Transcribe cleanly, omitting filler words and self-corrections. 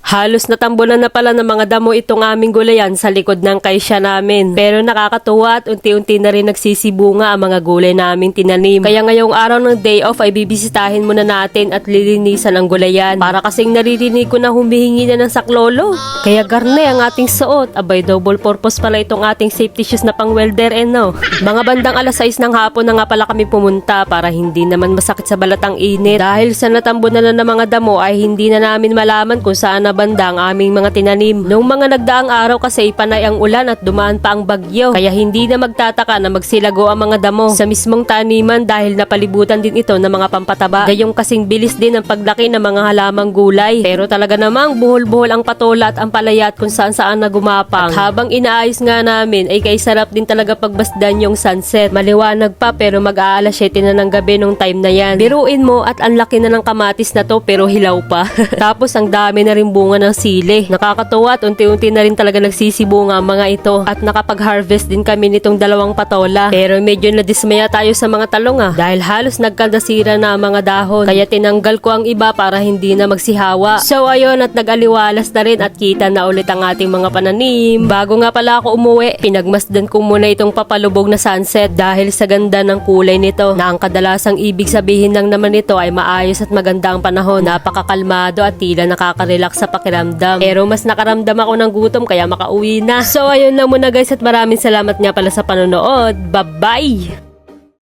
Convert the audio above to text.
Halos natambunan na pala ng mga damo itong aming gulayan sa likod ng kaisya namin. Pero nakakatuwa at unti-unti na rin nagsisibunga ang mga gulay naming tinanim. Kaya ngayong araw ng day off ay bibisitahin muna natin at lilinisan ang gulayan. Para kasing naririnig ko na humihingi na ng saklolo. Kaya garne ang ating suot. Abay, double purpose pala itong ating safety shoes na pang welder Mga bandang alas 6 ng hapon na nga pala kami pumunta para hindi naman masakit sa balat ang init. Dahil sa natambunan na ng mga damo ay hindi na namin malaman kung saan na banda ang aming mga tinanim. Noong mga nagdaang araw kasi panay ang ulan at dumaan pa ang bagyo. Kaya hindi na magtataka na magsilago ang mga damo sa mismong taniman dahil napalibutan din ito ng mga pampataba. Gayong kasing bilis din ang paglaki ng mga halamang gulay. Pero talaga namang buhol-buhol ang patola at ang palaya at kung saan-saan na gumapang. At habang inaayos nga namin ay kay sarap din talaga pagbasdan yung sunset. Maliwanag pa pero mag-aalas 7 na ng gabi nung time na yan. Biruin mo at ang laki na ng kamatis na to pero hilaw pa. Tapos ang dami na rin bunga ng sili. Nakakatuwa at unti-unti na rin talaga nagsisibunga ang mga ito. At nakapag-harvest din kami nitong 2 patola. Pero medyo nadismaya tayo sa mga talong dahil halos nagkandasira na ang mga dahon. Kaya tinanggal ko ang iba para hindi na magsihawa. So ayun at nag-aliwalas na rin at kita na ulit ang ating mga pananim. Bago nga pala ako umuwi, pinagmasdan ko muna itong papalubog na sunset dahil sa ganda ng kulay nito na ang kadalasang ibig sabihin lang naman nito ay maayos at maganda ang panahon. Napakakalmado at tila nakaka-relax sa pakiramdam. Pero mas nakaramdam ako ng gutom kaya makauwi na. So ayun na muna guys at maraming salamat nga pala sa panonood. Bye-bye!